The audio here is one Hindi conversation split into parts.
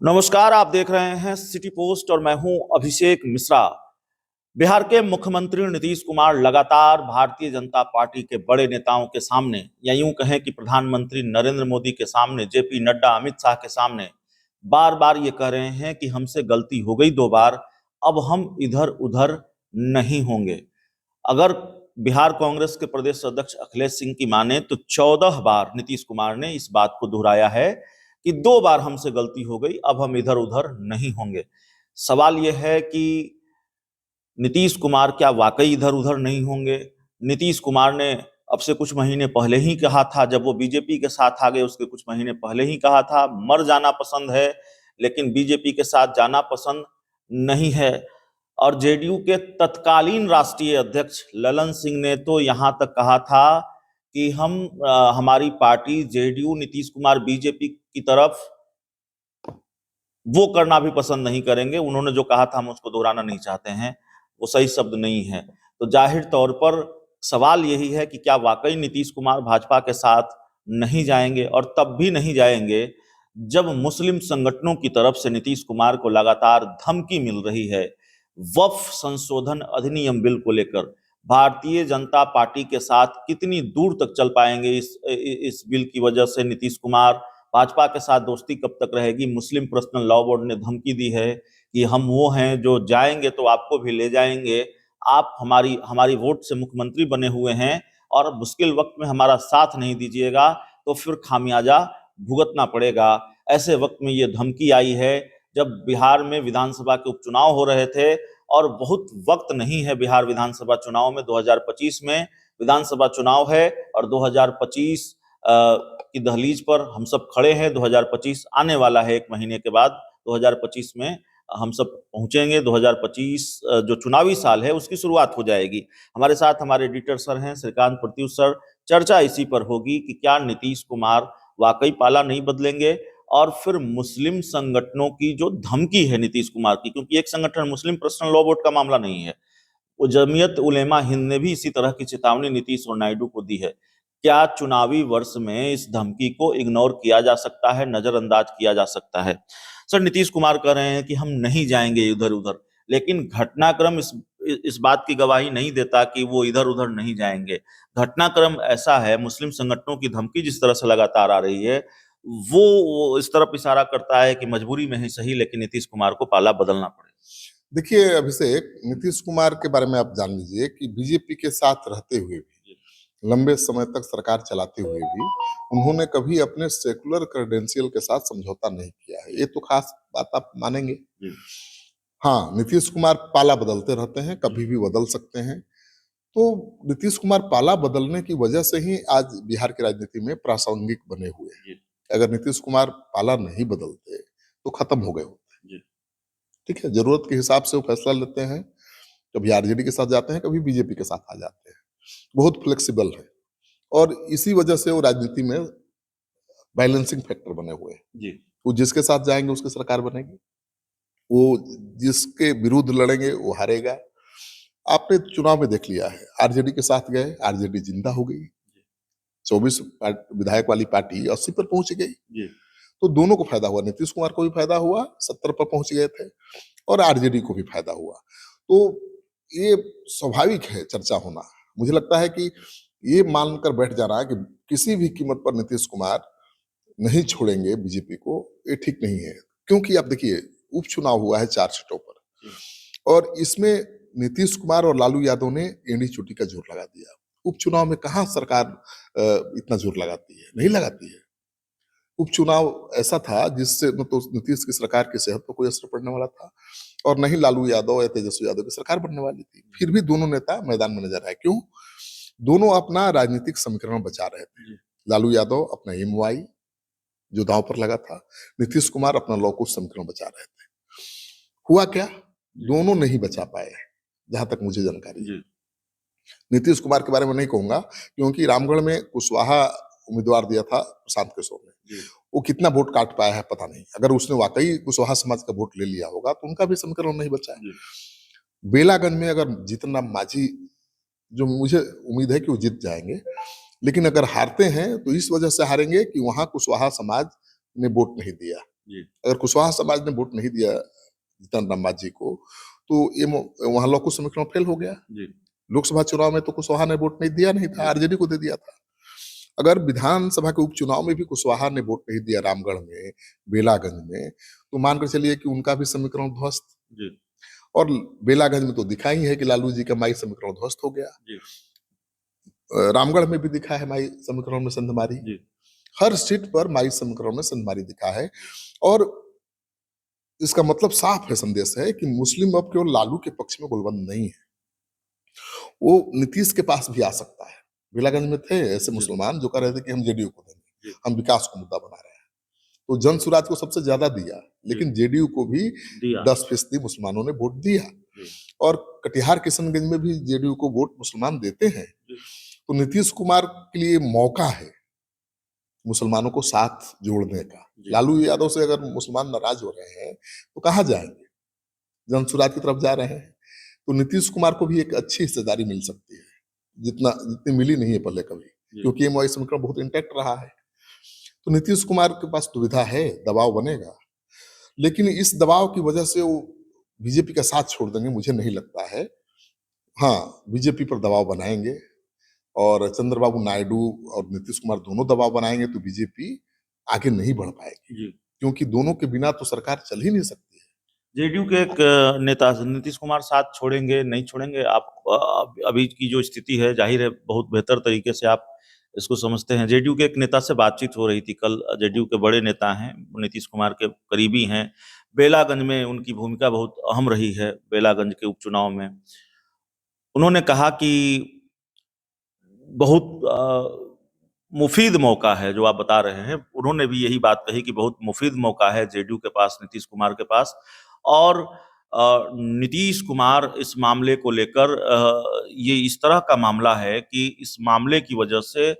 नमस्कार, आप देख रहे हैं सिटी पोस्ट और मैं हूं अभिषेक मिश्रा। बिहार के मुख्यमंत्री नीतीश कुमार लगातार भारतीय जनता पार्टी के बड़े नेताओं के सामने या यूं कहें कि प्रधानमंत्री नरेंद्र मोदी के सामने, जेपी नड्डा, अमित शाह के सामने बार बार ये कह रहे हैं कि हमसे गलती हो गई 2 बार, अब हम इधर उधर नहीं होंगे। अगर बिहार कांग्रेस के प्रदेश अध्यक्ष अखिलेश सिंह की माने तो 14 बार नीतीश कुमार ने इस बात को दोहराया है कि 2 बार हमसे गलती हो गई, अब हम इधर उधर नहीं होंगे। सवाल यह है कि नीतीश कुमार क्या वाकई इधर उधर नहीं होंगे? नीतीश कुमार ने अब से कुछ महीने पहले ही कहा था, जब वो बीजेपी के साथ आ गए उसके कुछ महीने पहले ही कहा था मर जाना पसंद है, लेकिन बीजेपी के साथ जाना पसंद नहीं है। और जेडीयू के तत्कालीन राष्ट्रीय अध्यक्ष ललन सिंह ने तो यहां तक कहा था कि हमारी party JDU Nitish Kumar BJP की तरफ वो करना भी पसंद नहीं करेंगे। उन्होंने जो कहा था हम उसको दोहराना नहीं चाहते हैं, वो सही शब्द नहीं है। तो जाहिर तौर पर सवाल यही है कि क्या वाकई नीतीश कुमार भाजपा के साथ नहीं जाएंगे, और तब भी नहीं जाएंगे जब मुस्लिम संगठनों की तरफ से नीतीश कुमार को लगातार धमकी मिल रही है। वक्फ संशोधन अधिनियम बिल को लेकर भारतीय जनता पार्टी के साथ कितनी दूर तक चल पाएंगे इस बिल की वजह से नीतीश कुमार? भाजपा के साथ दोस्ती कब तक रहेगी? मुस्लिम पर्सनल लॉ बोर्ड ने धमकी दी है कि हम वो हैं जो जाएंगे तो आपको भी ले जाएंगे, आप हमारी हमारी वोट से मुख्यमंत्री बने हुए हैं और मुश्किल वक्त में हमारा साथ नहीं दीजिएगा तो फिर खामियाजा भुगतना पड़ेगा। ऐसे वक्त में ये धमकी आई है जब बिहार में विधानसभा के उपचुनाव हो रहे थे, और बहुत वक्त नहीं है बिहार विधानसभा चुनाव में। 2025 में विधानसभा चुनाव है और 2025 की दहलीज पर हम सब खड़े हैं। 2025 आने वाला है, 1 महीने के बाद 2025 में हम सब पहुंचेंगे। 2025 जो चुनावी साल है उसकी शुरुआत हो जाएगी। हमारे साथ हमारे एडिटर सर हैं श्रीकांत प्रत्युष सर। चर्चा इसी पर होगी कि क्या नीतीश कुमार वाकई पाला नहीं बदलेंगे, और फिर मुस्लिम संगठनों की जो धमकी है नीतीश कुमार की, क्योंकि एक संगठन मुस्लिम पर्सनल लॉ बोर्ड का मामला नहीं है, वो जमीयत उलेमा हिंद ने भी इसी तरह की चेतावनी नीतीश और नायडू को दी है। क्या चुनावी वर्ष में इस धमकी को इग्नोर किया जा सकता है, नजरअंदाज किया जा सकता है? सर, नीतीश कुमार कह रहे हैं कि हम नहीं जाएंगे इधर उधर, लेकिन घटनाक्रम इस बात की गवाही नहीं देता कि वो इधर उधर नहीं जाएंगे। घटनाक्रम ऐसा है, मुस्लिम संगठनों की धमकी जिस तरह से लगातार आ रही है, वो इस तरफ इशारा करता है कि मजबूरी में ही सही लेकिन नीतीश कुमार को पाला बदलना पड़ेगा। देखिए अभिषेक, नीतीश कुमार के बारे में आप जान लीजिए कि बीजेपी के साथ रहते हुए भी, लंबे समय तक सरकार चलाते हुए भी, उन्होंने कभी अपने सेकुलर क्रेडेंशियल के साथ समझौता नहीं किया है। ये तो खास बात आप मानेंगे। हाँ, नीतीश कुमार पाला बदलते रहते हैं, कभी भी बदल सकते हैं। तो नीतीश कुमार पाला बदलने की वजह से ही आज बिहार की राजनीति में प्रासंगिक बने हुए हैं। अगर नीतीश कुमार पाला नहीं बदलते तो खत्म हो गए होते। ठीक है, जरूरत के हिसाब से वो फैसला लेते हैं, कभी आरजेडी के साथ जाते हैं, कभी बीजेपी के साथ आ जाते हैं। बहुत फ्लेक्सिबल है और इसी वजह से वो राजनीति में बैलेंसिंग फैक्टर बने हुए हैं। वो जिसके साथ जाएंगे उसकी सरकार बनेगी, वो जिसके विरुद्ध लड़ेंगे वो हारेगा। आपने चुनाव में देख लिया है, आरजेडी के साथ गए, आरजेडी जिंदा हो गई। 24 विधायक वाली पार्टी 80 पर पहुंच गई। तो दोनों को फायदा हुआ, नीतीश कुमार को भी फायदा हुआ, 70 पर पहुंच गए थे, और आरजेडी को भी फायदा हुआ। तो ये स्वाभाविक है चर्चा होना। मुझे लगता है कि ये मानकर बैठ जाना कि किसी भी कीमत पर नीतीश कुमार नहीं छोड़ेंगे बीजेपी को, ये ठीक नहीं है। क्योंकि आप देखिए, उपचुनाव हुआ है 4 सीटों पर, और इसमें नीतीश कुमार और लालू यादव ने एंडी चोटी का जोर लगा दिया। उपचुनाव में कहाँ सरकार इतना जोर लगाती है? नहीं लगाती है। उपचुनाव ऐसा था जिससे न तो नीतीश की सरकार की सेहत पर कोई असर पड़ने वाला था, और न ही लालू यादव या तेजस्वी यादव की सरकार बनने वाली थी। फिर भी दोनों नेता मैदान में नजर आए। क्यों? दोनों अपना राजनीतिक समीकरण बचा रहे थे। लालू यादव अपना एमवाई जो दांव पर लगा था, नीतीश कुमार अपना लौकुश समीकरण बचा रहे थे। हुआ क्या? दोनों नहीं बचा पाए, जहां तक मुझे जानकारी है। नीतीश कुमार के बारे में नहीं कहूंगा, क्योंकि रामगढ़ में कुशवाहा उम्मीदवार दिया था प्रशांत किशोर ने, वो कितना वोट काट पाया है पता नहीं। अगर उसने वाकई कुशवाहा समाज का वोट ले लिया होगा तो उनका भी समीकरण नहीं बचा है। बेलागंज में अगर जितना माझी, जो मुझे उम्मीद है कि वो जीत जाएंगे, लेकिन अगर हारते हैं तो इस वजह से हारेंगे कि वहां कुशवाहा समाज ने वोट नहीं दिया। जी अगर कुशवाहा समाज ने वोट नहीं दिया जीतन राम मांझी को, तो ये वहां लौकुश समीकरण फेल हो गया। जी लोकसभा चुनाव में तो कुशवाहा ने वोट नहीं दिया, नहीं था, आरजेडी को दे दिया था। अगर विधानसभा के उपचुनाव में भी कुशवाहा ने वोट नहीं दिया रामगढ़ में, बेलागंज में, तो मानकर चलिए कि उनका भी समीकरण ध्वस्त। जी और बेलागंज में तो दिखा ही है कि लालू जी का माई समीकरण ध्वस्त हो गया। जी रामगढ़ में भी दिखा है माई समीकरण में संधमारी। जी हर सीट पर माई समीकरण में संधमारी दिखा है। और इसका मतलब साफ है, संदेश है कि मुस्लिम अब केवल लालू के पक्ष में गोलबंद नहीं है, वो नीतीश के पास भी आ सकता है। बेलागंज में थे ऐसे जी मुसलमान जो कह रहे थे कि हम जेडीयू को देंगे, जी हम विकास को मुद्दा बना रहे हैं। तो जन सुराज को सबसे ज्यादा दिया, लेकिन जेडीयू को भी दिया 10% मुसलमानों ने वोट दिया। जी और कटिहार किशनगंज में भी जेडीयू को वोट मुसलमान देते हैं। जी तो नीतीश कुमार के लिए मौका है मुसलमानों को साथ जोड़ने का। जी लालू यादव से अगर मुसलमान नाराज हो रहे हैं तो कहाँ जाएंगे, जनसुराज की तरफ जा रहे हैं। तो नीतीश कुमार को भी एक अच्छी हिस्सेदारी मिल सकती है, जितनी मिली नहीं है पहले कभी, जी क्योंकि ये समीकरण बहुत इंटैक्ट रहा है। तो नीतीश कुमार के पास दुविधा है, दबाव बनेगा, लेकिन इस दबाव की वजह से वो बीजेपी का साथ छोड़ देंगे मुझे नहीं लगता है। हाँ, बीजेपी पर दबाव बनाएंगे, और चंद्रबाबू नायडू और नीतीश कुमार दोनों दबाव बनाएंगे तो बीजेपी आगे नहीं बढ़ पाएगी, जी क्योंकि दोनों के बिना तो सरकार चल ही नहीं सकती है। जेडीयू के एक नेता नीतीश कुमार साथ छोड़ेंगे नहीं छोड़ेंगे, आप अभी की जो स्थिति है जाहिर है बहुत बेहतर तरीके से आप इसको समझते हैं। जेडीयू के एक नेता से बातचीत हो रही थी कल, जेडीयू के बड़े नेता हैं, नीतीश कुमार के करीबी हैं, बेलागंज में उनकी भूमिका बहुत अहम रही है बेलागंज के उपचुनाव में। उन्होंने कहा कि बहुत मुफीद मौका है जो आप बता रहे हैं, उन्होंने भी यही बात कही कि बहुत मुफीद मौका है जेडीयू के पास, नीतीश कुमार के पास। और नीतीश कुमार इस मामले को लेकर ये इस तरह का मामला है कि इस मामले की वजह से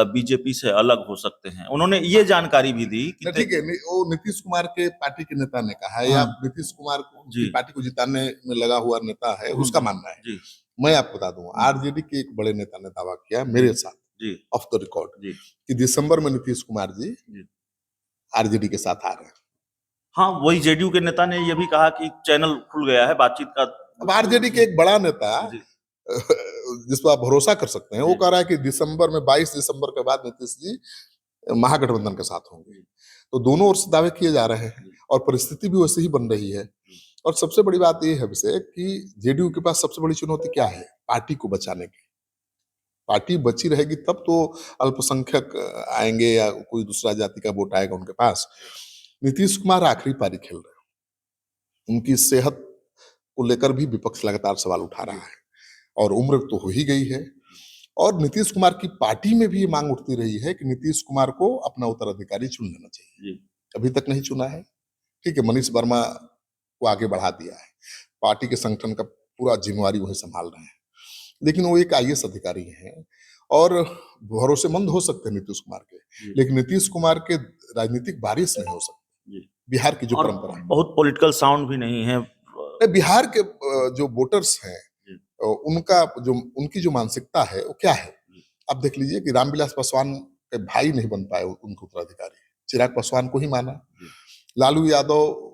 बीजेपी से अलग हो सकते हैं। उन्होंने ये जानकारी भी दी कि ठीक है, वो नीतीश कुमार के पार्टी के नेता ने कहा है, या हाँ नीतीश कुमार की जी पार्टी को जिताने में लगा हुआ नेता है, उसका मानना है। जी मैं आपको बता दूं, आरजेडी के एक बड़े नेता ने दावा किया मेरे साथ, जी ऑफ द रिकॉर्ड, जी कि दिसंबर में नीतीश कुमार जी जी आरजेडी के साथ आ रहे हैं। हाँ, वही जेडीयू के नेता ने यह भी कहा कि चैनल खुल गया है बातचीत का। अब आरजेडी के एक बड़ा नेता जी जिस पर आप भरोसा कर सकते हैं, वो जी कह रहा है कि दिसंबर में 22 दिसंबर के बाद नीतीश जी महागठबंधन के साथ होंगे। तो दोनों ओर से दावे किए जा रहे हैं, और परिस्थिति भी वैसे ही बन रही है। और सबसे बड़ी बात यह है अभिषेक कि जेडीयू के पास सबसे बड़ी चुनौती क्या है, पार्टी को बचाने की। पार्टी बची रहेगी तब तो अल्पसंख्यक आएंगे या कोई दूसरा जाति का वोट आएगा उनके पास। नीतीश कुमार आखिरी पारी खेल रहे हैं, उनकी सेहत को लेकर भी विपक्ष लगातार सवाल उठा रहा है, और उम्र तो हो ही गई है। और नीतीश कुमार की पार्टी में भी ये मांग उठती रही है कि नीतीश कुमार को अपना उत्तराधिकारी चुन लेना चाहिए। जी अभी तक नहीं चुना है। ठीक है, मनीष वर्मा को आगे बढ़ा दिया है, पार्टी के संगठन का पूरा जिम्मेवारी वही संभाल रहे हैं, लेकिन वो एक आईएएस अधिकारी हैं और भरोसेमंद हो सकते हैं नीतीश कुमार के, जी लेकिन नीतीश कुमार के राजनीतिक वारिस नहीं हो सकते। जी बिहार की जो और परंपरा है, बहुत पॉलिटिकल साउंड भी नहीं है। बिहार के जो वोटर्स हैं, जी उनका जो उनकी जो मानसिकता है वो क्या है। जी अब देख लीजिए कि रामविलास पासवान के भाई नहीं बन पाए उनके उत्तराधिकारी, चिराग पासवान को ही माना। जी लालू यादव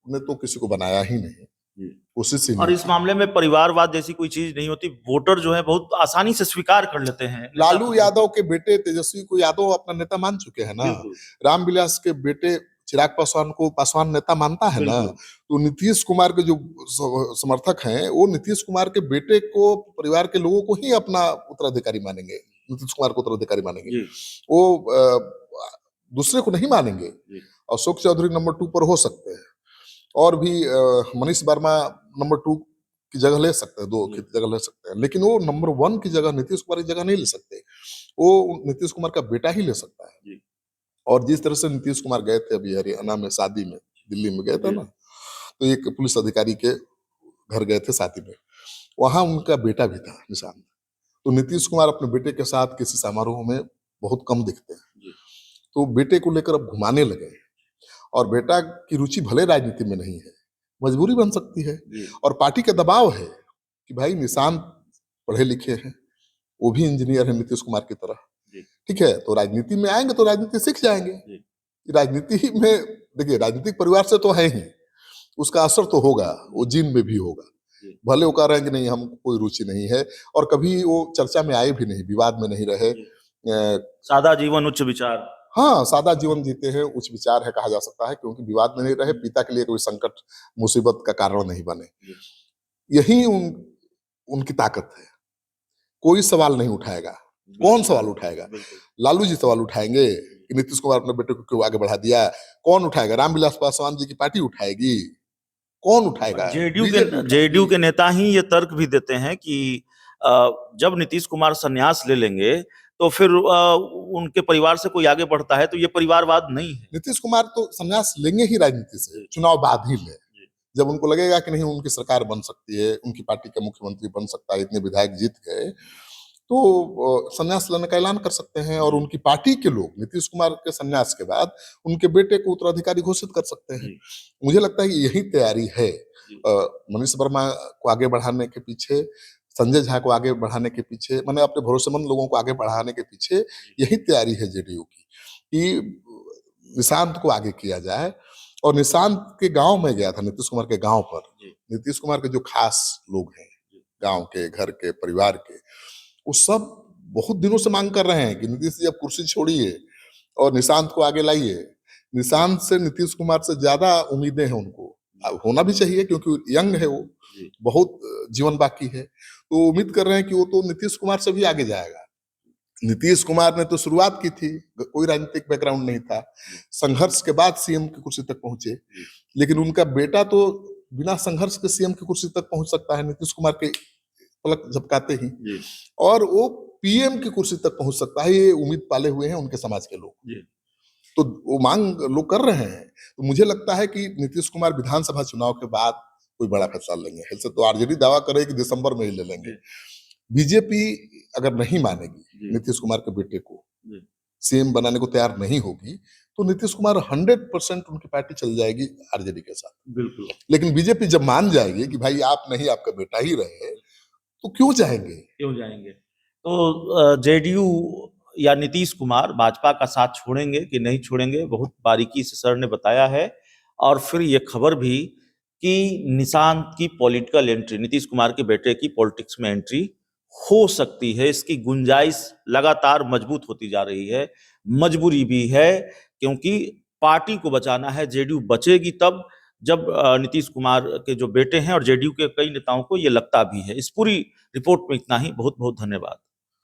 ने तो किसी को बनाया ही नहीं, जी कोशिश ही और नहीं इस की। मामले में परिवारवाद जैसी कोई चीज नहीं होती, वोटर जो है बहुत आसानी से स्वीकार कर लेते हैं नेता लालू को। यादव के बेटे तेजस्वी को यादव अपना नेता मान चुके हैं ना, बिल्कुल रामविलास के बेटे चिराग पासवान को पासवान नेता मानता है ना। बिल्कुल तो नीतीश कुमार के जो समर्थक हैं वो नीतीश कुमार के बेटे को, परिवार के लोगों को ही अपना उत्तराधिकारी मानेंगे, नीतीश कुमार को उत्तराधिकारी मानेंगे। जी वो दूसरे को नहीं मानेंगे। जी अशोक चौधरी नंबर 2 पर हो सकते हैं, और भी मनीष वर्मा नंबर 2 की जगह ले सकते हैं, 2 की जगह ले सकते हैं, लेकिन वो नंबर 1 की जगह नीतीश कुमार की जगह नहीं ले सकते। वो नीतीश कुमार का बेटा ही ले सकता है। जी और जिस तरह से नीतीश कुमार गए थे अभी हरियाणा में शादी में, दिल्ली में गए थे जी ना, तो एक पुलिस अधिकारी के घर गए थे शादी में, वहां उनका बेटा भी था निशांत। तो नीतीश कुमार अपने बेटे के साथ किसी समारोह में बहुत कम दिखते हैं, जी तो बेटे को लेकर अब घुमाने लगे। और बेटा की रुचि भले राजनीति में नहीं है, मजबूरी बन सकती है, जी और पार्टी का दबाव है कि भाई निशांत पढ़े लिखे हैं, वो भी इंजीनियर है नीतीश कुमार की तरह। जी ठीक है, तो राजनीति में आएंगे तो राजनीति सीख जाएंगे। जी राजनीति में देखिए, राजनीतिक परिवार से तो है ही, उसका असर तो होगा, वो जीन में भी होगा। भले वो कह रहे हैं कि नहीं, हमको कोई रुचि नहीं है, और कभी वो चर्चा में आए भी नहीं, विवाद में नहीं रहे। सादा जीवन उच्च विचार। हाँ, सादा जीवन जीते हैं, उच्च विचार है कहा जा सकता है, क्योंकि विवाद में नहीं रहे, पिता के लिए कोई संकट मुसीबत का कारण नहीं बने। यही उनकी ताकत है। कोई सवाल नहीं उठाएगा। कौन सवाल उठाएगा? लालू जी सवाल उठाएंगे कि नीतीश कुमार अपने बेटे को क्यों आगे बढ़ा दिया? कौन उठाएगा? रामविलास पासवान जी की पार्टी उठाएगी। कौन उठाएगा? जेडीयू के नेता ही ये तर्क भी देते हैं कि जब नीतीश कुमार संन्यास ले लेंगे तो फिर उनके परिवार से कोई आगे बढ़ता है तो ये परिवारवाद नहीं है। नीतीश कुमार तो संन्यास लेंगे ही राजनीति से, चुनाव बाद ही ले। जब उनको लगेगा कि नहीं, उनकी सरकार बन सकती है, उनकी पार्टी का मुख्यमंत्री बन सकता है, इतने विधायक जीत गए, तो संन्यास लेने का ऐलान कर सकते हैं। और उनकी पार्टी के लोग नीतीश कुमार के संन्यास के बाद उनके बेटे को उत्तराधिकारी घोषित कर सकते हैं। मुझे लगता है कि यही तैयारी है मनीष वर्मा को आगे बढ़ाने के पीछे, संजय झा को आगे बढ़ाने के पीछे, मैंने अपने भरोसेमंद लोगों को आगे बढ़ाने के पीछे यही तैयारी है जेडीयू की, कि निशांत को आगे किया जाए। और निशांत के गांव में गया था, नीतीश कुमार के गांव पर। नीतीश कुमार के जो खास लोग हैं, गांव के, घर के, परिवार के, वो सब बहुत दिनों से मांग कर रहे हैं कि नीतीश जी अब कुर्सी छोड़िए और निशांत को आगे लाइए। निशांत से नीतीश कुमार से ज्यादा उम्मीदें हैं उनको, होना भी चाहिए, क्योंकि यंग है वो, बहुत जीवन बाकी है। तो उम्मीद कर रहे हैं कि वो तो नीतीश कुमार से भी आगे जाएगा। नीतीश कुमार ने तो शुरुआत की थी, कोई राजनीतिक बैकग्राउंड नहीं था, संघर्ष के बाद सीएम की कुर्सी तक पहुंचे। लेकिन उनका बेटा तो बिना संघर्ष के सीएम की कुर्सी तक पहुंच सकता है, नीतीश कुमार के पलक झपकाते ही, और वो पीएम की कुर्सी तक पहुंच सकता है। ये उम्मीद पाले हुए हैं उनके समाज के लोग, तो वो मांग लोग कर रहे हैं। तो मुझे लगता है कि नीतीश कुमार विधानसभा चुनाव के बाद कोई बड़ा फैसला लेंगे। ऐसे तो आरजेडी दावा करे कि दिसंबर में ही ले लेंगे। बीजेपी अगर नहीं मानेगी नीतीश कुमार के बेटे को सीएम बनाने को तैयार नहीं होगी, तो नीतीश कुमार 100% उनकी पार्टी चल जाएगी आरजेडी के साथ। बिल्कुल। लेकिन बीजेपी जब मान जाएगी कि भाई आप नहीं, आपका बेटा ही रहे, तो क्यों जाएंगे? तो जेडीयू या नीतीश कुमार भाजपा का साथ छोड़ेंगे कि नहीं छोड़ेंगे, बहुत बारीकी से सर ने बताया है। और फिर ये खबर भी कि निशांत की पॉलिटिकल एंट्री, नीतीश कुमार के बेटे की पॉलिटिक्स में एंट्री हो सकती है, इसकी गुंजाइश लगातार मजबूत होती जा रही है। मजबूरी भी है, क्योंकि पार्टी को बचाना है। जेडीयू बचेगी तब जब नीतीश कुमार के जो बेटे हैं, और जेडीयू के कई नेताओं को ये लगता भी है। इस पूरी रिपोर्ट में इतना ही। बहुत बहुत धन्यवाद।